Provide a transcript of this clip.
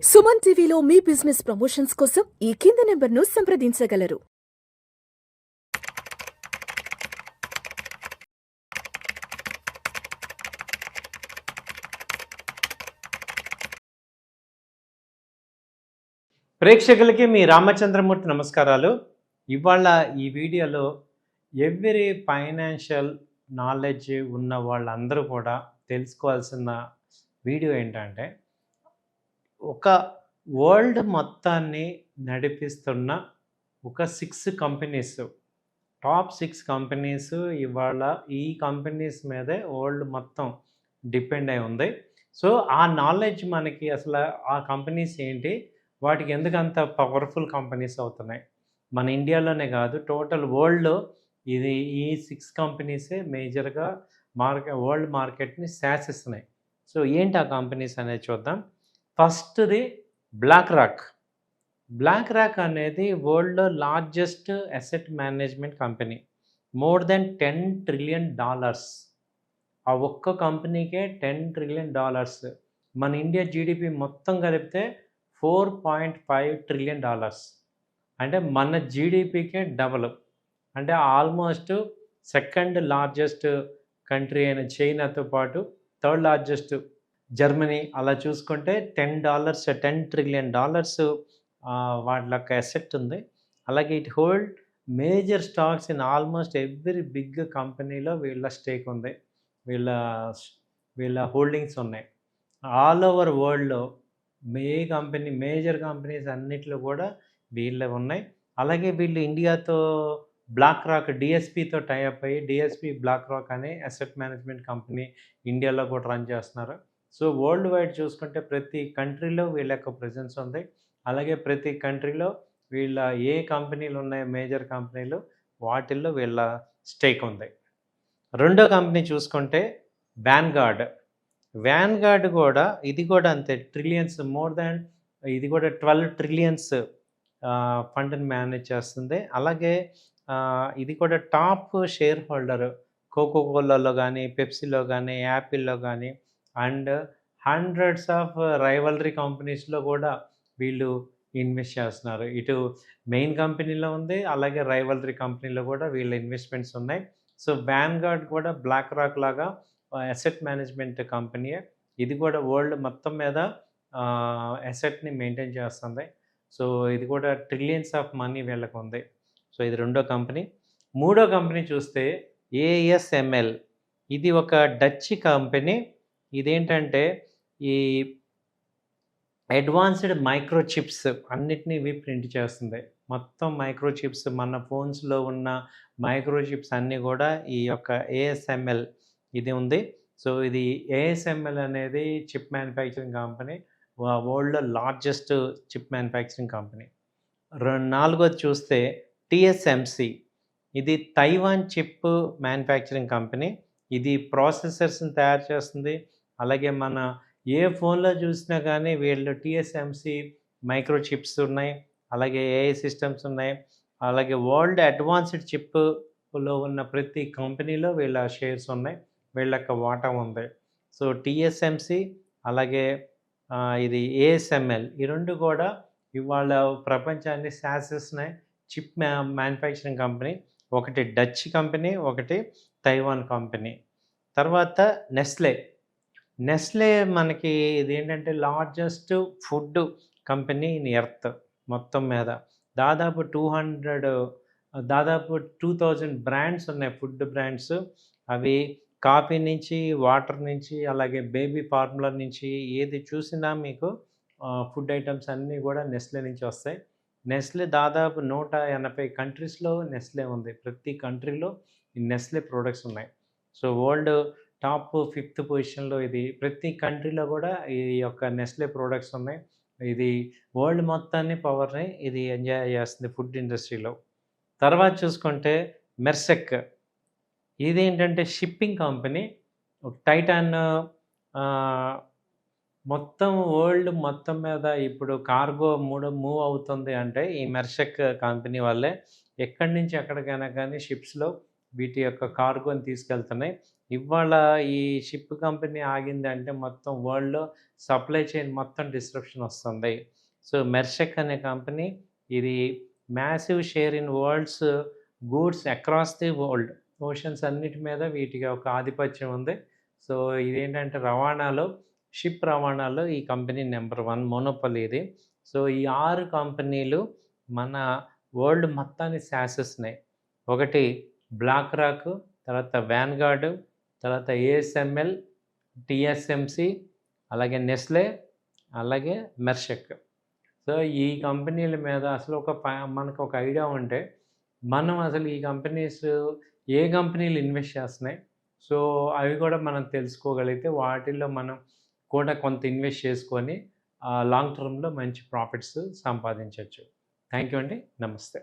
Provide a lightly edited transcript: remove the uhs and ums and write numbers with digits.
సుమన్ టీవీలో మీ business promotions కోసం ఈ కింది నెంబర్ను సంప్రదించగలరు. ప్రేక్షకులకి మీ రామచంద్రమూర్తి నమస్కారాలు. ఇవాళ ఈ వీడియోలో ఎవ్రీ ఫైనాన్షియల్ నాలెడ్జ్ ఉన్న వాళ్ళందరూ కూడా తెలుసుకోవాల్సిన వీడియో ఏంటంటే, ఒక వరల్డ్ మొత్తాన్ని నడిపిస్తున్న ఒక 6 కంపెనీస్, టాప్ 6 కంపెనీస్ ఇవాళ ఈ కంపెనీస్ మీదే వరల్డ్ మొత్తం డిపెండ్ అయి ఉంది. సో ఆ నాలెడ్జ్ మనకి అసలు ఆ కంపెనీస్ ఏంటి, వాటికి ఎందుకంత పవర్ఫుల్ కంపెనీస్ అవుతున్నాయి, మన ఇండియాలోనే కాదు టోటల్ వరల్డ్లో ఇది ఈ 6 కంపెనీసే మేజర్గా వరల్డ్ మార్కెట్ని శాసిస్తున్నాయి. సో ఏంటి ఆ కంపెనీస్ అనేది చూద్దాం. ఫస్ట్ది బ్లాక్ రాక్ అనేది వరల్డ్లో largest asset management company. More than $10 trillion. ఆ ఒక్క కంపెనీకే $10 trillion. మన ఇండియా జీడిపి మొత్తం కలిపితే $4.5 trillion. అంటే మన జీడిపికే డబల్. అంటే ఆల్మోస్ట్ సెకండ్ లార్జెస్ట్ కంట్రీ అయిన చైనాతో పాటు థర్డ్ లార్జెస్ట్ జర్మనీ, అలా చూసుకుంటే $10 trillion వాళ్ళకి అసెట్ ఉంది. అలాగే it hold major stocks in almost every big కంపెనీలో వీళ్ళ స్టేక్ ఉంది, వీళ్ళ హోల్డింగ్స్ ఉన్నాయి. ఆల్ ఓవర్ వరల్డ్లో మేజర్ కంపెనీస్ అన్నిట్లో కూడా వీళ్ళే ఉన్నాయి. అలాగే వీళ్ళు ఇండియాతో బ్లాక్ రాక్ డిఎస్పితో టైఅప్ అయ్యి డిఎస్పి బ్లాక్ రాక్ అనే అసెట్ మేనేజ్మెంట్ కంపెనీ ఇండియాలో కూడా రన్ చేస్తున్నారు. సో వరల్డ్ వైడ్ చూసుకుంటే ప్రతి కంట్రీలో వీళ్ళ యొక్క ప్రెజెన్స్ ఉంది. అలాగే ప్రతి కంట్రీలో వీళ్ళ ఏ కంపెనీలు ఉన్నాయో మేజర్ కంపెనీలు వాటిల్లో వీళ్ళ స్టేక్ ఉంది. రెండో కంపెనీ చూసుకుంటే వ్యాన్గార్డ్ కూడా, ఇది కూడా అంతే, ట్రిలియన్స్, మోర్ దాన్, ఇది కూడా 12 trillions ఫండ్ని మేనేజ్ చేస్తుంది. అలాగే ఇది కూడా టాప్ షేర్ హోల్డర్ కోకోకోలాలో కానీ, పెప్సీలో కానీ, యాపిల్లో కానీ, అండ్ హండ్రెడ్స్ ఆఫ్ రైవలరీ కంపెనీస్లో కూడా వీళ్ళు ఇన్వెస్ట్ చేస్తున్నారు. ఇటు మెయిన్ కంపెనీలో ఉంది, అలాగే రైవలరీ కంపెనీలో కూడా వీళ్ళ ఇన్వెస్ట్మెంట్స్ ఉన్నాయి. సో వ్యాన్గార్డ్ కూడా బ్లాక్ రాక్ లాగా అసెట్ మేనేజ్మెంట్ కంపెనీయే. ఇది కూడా వరల్డ్ మొత్తం మీద అసెట్ని మెయింటైన్ చేస్తుంది. సో ఇది కూడా ట్రిలియన్స్ ఆఫ్ మనీ వీళ్ళకు ఉంది. సో ఇది రెండో కంపెనీ. మూడో కంపెనీ చూస్తే ASML. ఇది ఒక డచ్ కంపెనీ. ఇదేంటంటే ఈ అడ్వాన్స్డ్ మైక్రోచిప్స్ అన్నిటినీ ఇవి ప్రింట్ చేస్తుంది. మొత్తం మైక్రోచిప్స్, మన ఫోన్స్లో ఉన్న మైక్రోచిప్స్ అన్నీ కూడా ఈ యొక్క ASML ఇది ఉంది. సో ఇది ASML అనేది చిప్ మ్యానుఫ్యాక్చరింగ్ కంపెనీ, వరల్డ్లో లార్జెస్ట్ చిప్ మ్యానుఫ్యాక్చరింగ్ కంపెనీ. నాలుగోది చూస్తే TSMC. ఇది తైవాన్ చిప్ మ్యానుఫ్యాక్చరింగ్ కంపెనీ. ఇది ప్రాసెసర్స్ని తయారు చేస్తుంది. అలాగే మన ఏ ఫోన్లో చూసినా కానీ వీళ్ళు TSMC మైక్రోచిప్స్ ఉన్నాయి, అలాగే AI సిస్టమ్స్ ఉన్నాయి. అలాగే వరల్డ్ అడ్వాన్స్డ్ చిప్లో ఉన్న ప్రతి కంపెనీలో వీళ్ళ షేర్స్ ఉన్నాయి, వీళ్ళ యొక్క వాటా ఉంది. సో TSMC అలాగే ఇది ASML, ఈ రెండు కూడా ఇవాళ ప్రపంచాన్ని శాసిస్తున్నాయి చిప్ మ్యానుఫ్యాక్చరింగ్ కంపెనీ. ఒకటి డచ్ కంపెనీ, ఒకటి తైవాన్ కంపెనీ. తర్వాత నెస్లే మనకి ఇది ఏంటంటే largest food company in earth మొత్తం మీద. దాదాపు 2000 బ్రాండ్స్ ఉన్నాయి, ఫుడ్ బ్రాండ్స్. అవి కాఫీ నుంచి, వాటర్ నుంచి, అలాగే బేబీ ఫార్ములా నుంచి, ఏది చూసినా మీకు ఫుడ్ ఐటమ్స్ అన్నీ కూడా నెస్లే నుంచి వస్తాయి. నెస్లే దాదాపు 180 కంట్రీస్లో నెస్లే ఉంది. ప్రతి కంట్రీలో ఈ నెస్లే ప్రోడక్ట్స్ ఉన్నాయి. సో వరల్డ్ టాప్ 5th పొజిషన్లో ఇది. ప్రతి కంట్రీలో కూడా ఈ యొక్క నెస్లే ప్రోడక్ట్స్ ఉన్నాయి. ఇది వరల్డ్ మొత్తాన్ని పవర్ని ఇది ఎంజాయ్ చేస్తుంది ఫుడ్ ఇండస్ట్రీలో. తర్వాత చూసుకుంటే మెర్సెక్. ఇదేంటంటే షిప్పింగ్ కంపెనీ. టైటాన్ మొత్తం వరల్డ్ మొత్తం మీద ఇప్పుడు కార్గో మూవ్ అవుతుంది అంటే ఈ మెర్సెక్ కంపెనీ వల్లే. ఎక్కడి నుంచి ఎక్కడికైనా కానీ షిప్స్లో వీటి యొక్క కార్గోని తీసుకెళ్తున్నాయి. ఇవాళ ఈ షిప్ కంపెనీ ఆగిందంటే మొత్తం వరల్డ్‌లో సప్లై చైన్ మొత్తం డిస్రప్షన్ వస్తుంది. సో, మెర్షెక్ అనే కంపెనీ ఇది massive share in world's goods across the world. Oceans అన్నిటి మీద వీటికి ఒక ఆధిపత్యం ఉంది. సో, ఇదేంటంటే షిప్ రవాణాలో ఈ కంపెనీ నంబర్ 1 మోనోపొలీ ఇది. సో, ఈ 6 కంపెనీలు మన వరల్డ్ మొత్తాన్ని శాసిస్తున్నాయి. ఒకటి బ్లాక్ రాక్, తర్వాత వాన్గార్డ్, తర్వాత ఏఎస్ఎంఎల్, టీఎస్ఎంసీ, అలాగే నెస్లే, అలాగే మెర్షెక్. సో, ఈ కంపెనీల మీద అసలు మనకు ఒక ఐడియా ఉంటే మనం అసలు ఈ కంపెనీస్ ఏ కంపెనీలు ఇన్వెస్ట్ చేస్తున్నాయి, సో అవి కూడా మనం తెలుసుకోగలిగితే వాటిల్లో మనం కూడా కొంత ఇన్వెస్ట్ చేసుకొని లాంగ్ టర్మ్‌లో మంచి ప్రాఫిట్స్ సంపాదించొచ్చు. థ్యాంక్ యూ అండి. నమస్తే.